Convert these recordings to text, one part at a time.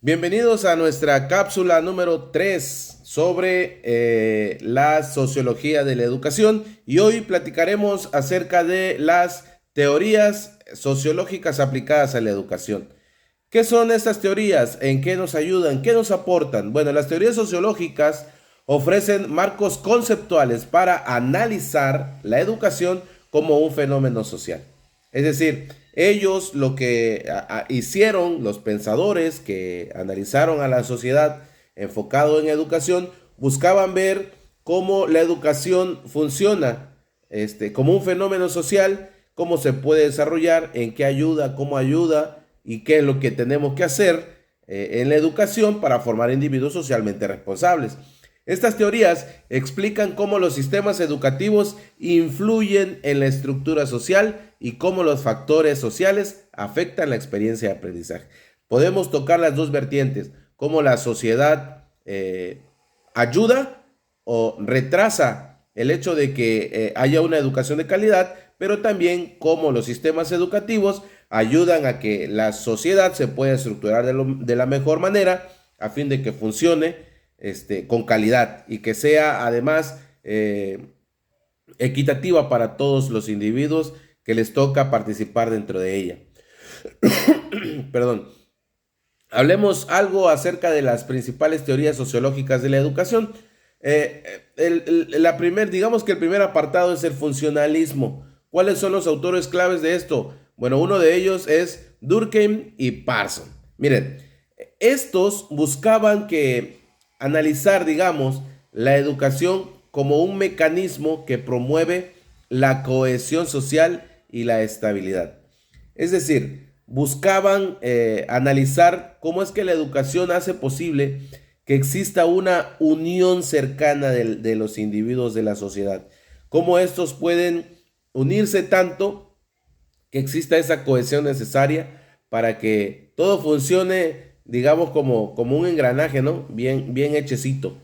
Bienvenidos a nuestra cápsula número 3 sobre la sociología de la educación y hoy platicaremos acerca de las teorías sociológicas aplicadas a la educación. ¿Qué son estas teorías? ¿En qué nos ayudan? ¿Qué nos aportan? Bueno, las teorías sociológicas ofrecen marcos conceptuales para analizar la educación como un fenómeno social. Es decir, ellos lo que hicieron, los pensadores que analizaron a la sociedad enfocado en educación, buscaban ver cómo la educación funciona como un fenómeno social, cómo se puede desarrollar, en qué ayuda, cómo ayuda y qué es lo que tenemos que hacer en la educación para formar individuos socialmente responsables. Estas teorías explican cómo los sistemas educativos influyen en la estructura social y cómo los factores sociales afectan la experiencia de aprendizaje. Podemos tocar las dos vertientes, cómo la sociedad ayuda o retrasa el hecho de que haya una educación de calidad, pero también cómo los sistemas educativos ayudan a que la sociedad se pueda estructurar de la mejor manera a fin de que funcione con calidad y que sea además equitativa para todos los individuos que les toca participar dentro de ella. Perdón. Hablemos algo acerca de las principales teorías sociológicas de la educación. Digamos que el primer apartado es el funcionalismo. ¿Cuáles son los autores claves de esto? Bueno, uno de ellos es Durkheim y Parson. Miren, estos buscaban analizar, digamos, la educación como un mecanismo que promueve la cohesión social y la estabilidad. Es decir, buscaban analizar cómo es que la educación hace posible que exista una unión cercana de los individuos de la sociedad. Cómo estos pueden unirse tanto que exista esa cohesión necesaria para que todo funcione, digamos, como un engranaje, ¿no? Bien hechecito.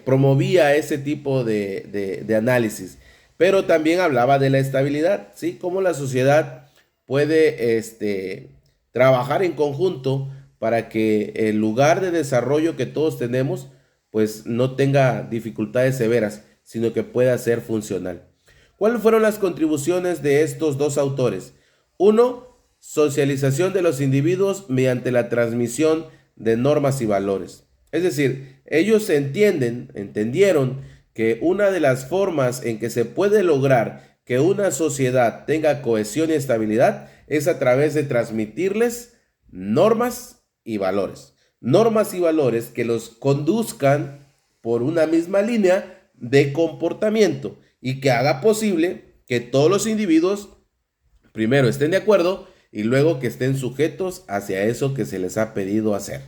Promovía ese tipo de análisis. Pero también hablaba de la estabilidad, ¿sí? Cómo la sociedad puede trabajar en conjunto para que el lugar de desarrollo que todos tenemos, pues no tenga dificultades severas, sino que pueda ser funcional. ¿Cuáles fueron las contribuciones de estos dos autores? Uno, socialización de los individuos mediante la transmisión de normas y valores. Es decir, ellos entendieron que una de las formas en que se puede lograr que una sociedad tenga cohesión y estabilidad es a través de transmitirles normas y valores. Normas y valores que los conduzcan por una misma línea de comportamiento y que haga posible que todos los individuos primero estén de acuerdo y luego que estén sujetos hacia eso que se les ha pedido hacer.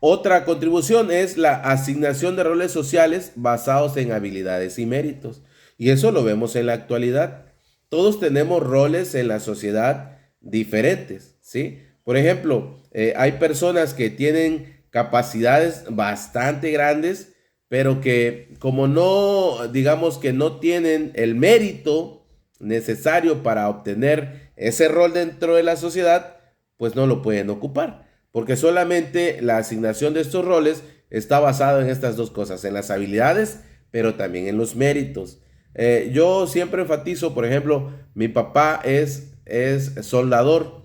Otra contribución es la asignación de roles sociales basados en habilidades y méritos. Y eso lo vemos en la actualidad. Todos tenemos roles en la sociedad diferentes, ¿sí? Por ejemplo, hay personas que tienen capacidades bastante grandes, pero que como no, digamos que no tienen el mérito necesario para obtener ese rol dentro de la sociedad, pues no lo pueden ocupar porque solamente la asignación de estos roles está basada en estas dos cosas, en las habilidades, pero también en los méritos. Yo siempre enfatizo, por ejemplo, mi papá es soldador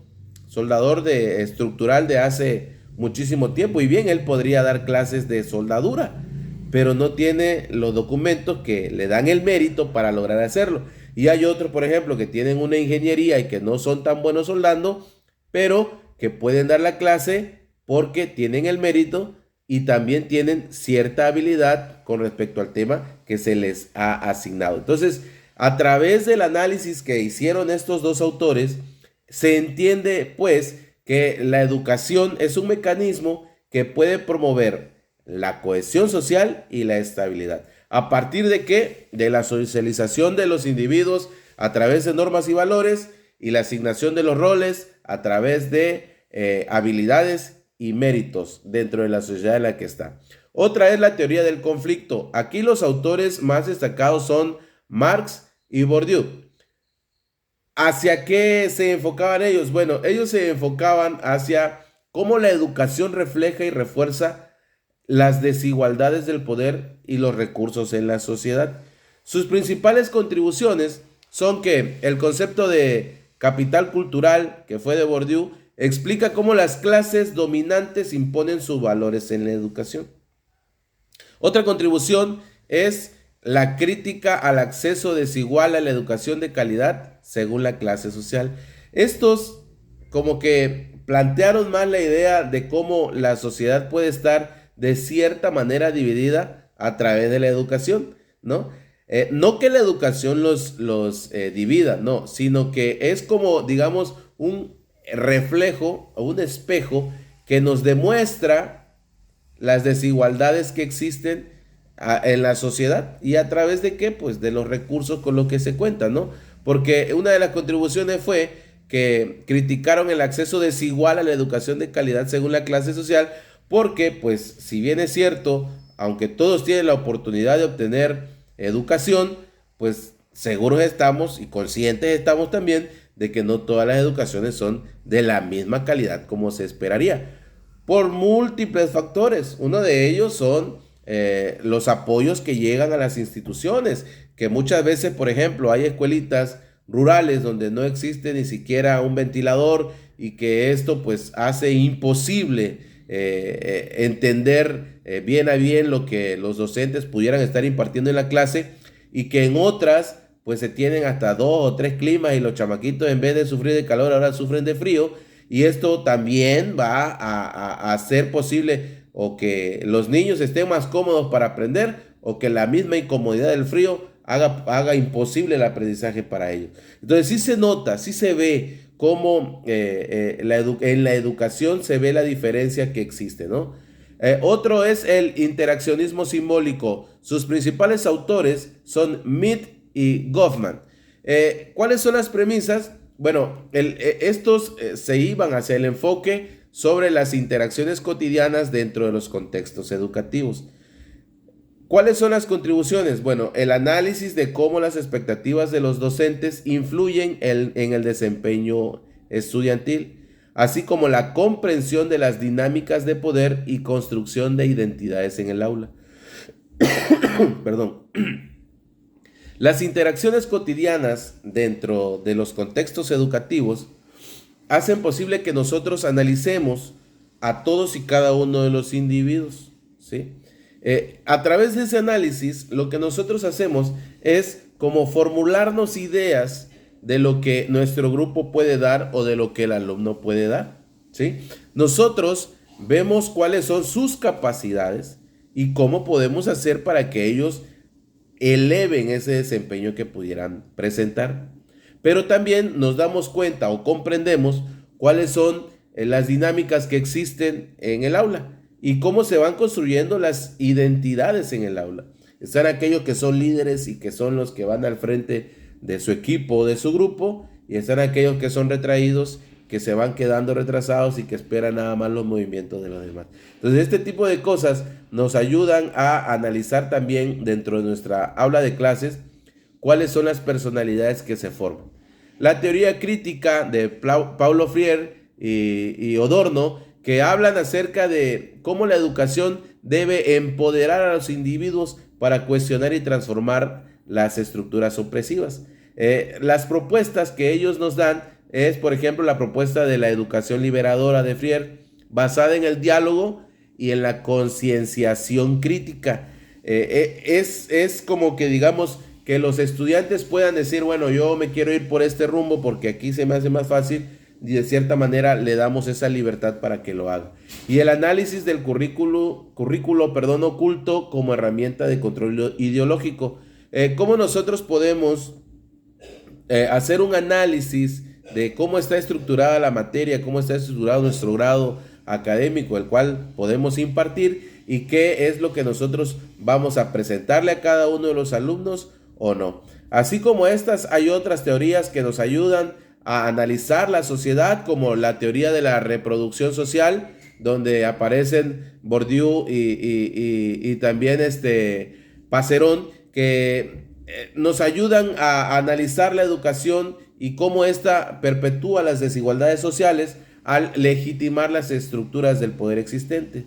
estructural de hace muchísimo tiempo, y bien, él podría dar clases de soldadura, pero no tiene los documentos que le dan el mérito para lograr hacerlo. Y hay otros, por ejemplo, que tienen una ingeniería y que no son tan buenos soldando, pero que pueden dar la clase porque tienen el mérito y también tienen cierta habilidad con respecto al tema que se les ha asignado. Entonces, a través del análisis que hicieron estos dos autores, se entiende pues que la educación es un mecanismo que puede promover la cohesión social y la estabilidad. ¿A partir de qué? De la socialización de los individuos a través de normas y valores y la asignación de los roles a través de habilidades y méritos dentro de la sociedad en la que está. Otra es la teoría del conflicto. Aquí los autores más destacados son Marx y Bourdieu. ¿Hacia qué se enfocaban ellos? Bueno, ellos se enfocaban hacia cómo la educación refleja y refuerza las desigualdades del poder y los recursos en la sociedad. Sus principales contribuciones son que el concepto de capital cultural, que fue de Bourdieu, explica cómo las clases dominantes imponen sus valores en la educación. Otra contribución es la crítica al acceso desigual a la educación de calidad según la clase social. Estos como que plantearon más la idea de cómo la sociedad puede estar de cierta manera dividida a través de la educación, ¿no? No que la educación los divida, no, sino que es como, digamos, un reflejo o un espejo que nos demuestra las desigualdades que existen en la sociedad y a través de qué, pues de los recursos con los que se cuentan, ¿no? Porque una de las contribuciones fue que criticaron el acceso desigual a la educación de calidad según la clase social, porque pues si bien es cierto, aunque todos tienen la oportunidad de obtener educación, pues seguros estamos y conscientes estamos también de que no todas las educaciones son de la misma calidad como se esperaría, por múltiples factores. Uno de ellos son los apoyos que llegan a las instituciones, que muchas veces, por ejemplo, hay escuelitas rurales donde no existe ni siquiera un ventilador y que esto pues hace imposible entender bien a bien lo que los docentes pudieran estar impartiendo en la clase, y que en otras pues se tienen hasta 2 o 3 climas y los chamaquitos en vez de sufrir de calor ahora sufren de frío, y esto también va a hacer posible o que los niños estén más cómodos para aprender o que la misma incomodidad del frío haga imposible el aprendizaje para ellos. Entonces sí se nota, sí se ve cómo en la educación se ve la diferencia que existe, ¿no? Otro es el interaccionismo simbólico. Sus principales autores son Mead y Goffman. ¿Cuáles son las premisas? Bueno, estos se iban hacia el enfoque sobre las interacciones cotidianas dentro de los contextos educativos. ¿Cuáles son las contribuciones? Bueno, el análisis de cómo las expectativas de los docentes influyen en el desempeño estudiantil, así como la comprensión de las dinámicas de poder y construcción de identidades en el aula. Perdón. Las interacciones cotidianas dentro de los contextos educativos hacen posible que nosotros analicemos a todos y cada uno de los individuos, ¿sí? A través de ese análisis, lo que nosotros hacemos es como formularnos ideas de lo que nuestro grupo puede dar o de lo que el alumno puede dar, ¿sí? Nosotros vemos cuáles son sus capacidades y cómo podemos hacer para que ellos eleven ese desempeño que pudieran presentar. Pero también nos damos cuenta o comprendemos cuáles son las dinámicas que existen en el aula y cómo se van construyendo las identidades en el aula. Están aquellos que son líderes y que son los que van al frente de su equipo o de su grupo, y están aquellos que son retraídos, que se van quedando retrasados y que esperan nada más los movimientos de los demás. Entonces, este tipo de cosas nos ayudan a analizar también dentro de nuestra aula de clases cuáles son las personalidades que se forman. La teoría crítica de Paulo Freire y Adorno, que hablan acerca de cómo la educación debe empoderar a los individuos para cuestionar y transformar las estructuras opresivas. Las propuestas que ellos nos dan es, por ejemplo, la propuesta de la educación liberadora de Freire, basada en el diálogo y en la concienciación crítica. Es como que, digamos, que los estudiantes puedan decir, bueno, yo me quiero ir por este rumbo porque aquí se me hace más fácil, y de cierta manera le damos esa libertad para que lo haga. Y el análisis del currículo oculto como herramienta de control ideológico. ¿Cómo nosotros podemos hacer un análisis de cómo está estructurada la materia, cómo está estructurado nuestro grado académico, el cual podemos impartir, y qué es lo que nosotros vamos a presentarle a cada uno de los alumnos o no? Así como estas, hay otras teorías que nos ayudan a analizar la sociedad, como la teoría de la reproducción social, donde aparecen Bourdieu y también Passerón, que nos ayudan a analizar la educación y cómo ésta perpetúa las desigualdades sociales, al legitimar las estructuras del poder existente.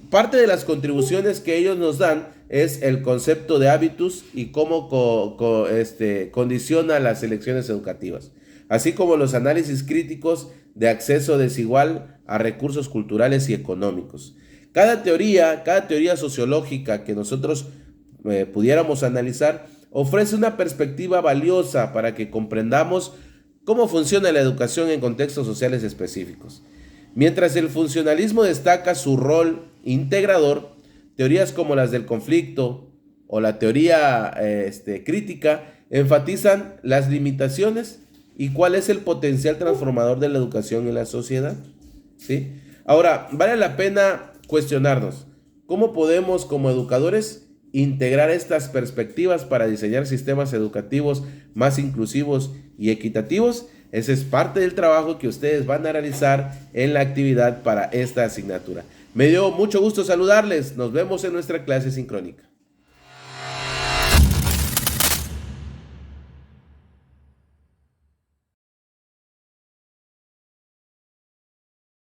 Parte de las contribuciones que ellos nos dan es el concepto de hábitus y cómo condiciona las elecciones educativas, así como los análisis críticos de acceso desigual a recursos culturales y económicos. Cada teoría sociológica que nosotros pudiéramos analizar ofrece una perspectiva valiosa para que comprendamos cómo funciona la educación en contextos sociales específicos. Mientras el funcionalismo destaca su rol integrador, teorías como las del conflicto o la teoría crítica enfatizan las limitaciones y cuál es el potencial transformador de la educación en la sociedad. ¿Sí? Ahora, vale la pena cuestionarnos, ¿cómo podemos como educadores integrar estas perspectivas para diseñar sistemas educativos más inclusivos y equitativos? Ese es parte del trabajo que ustedes van a realizar en la actividad para esta asignatura. Me dio mucho gusto saludarles. Nos vemos en nuestra clase sincrónica.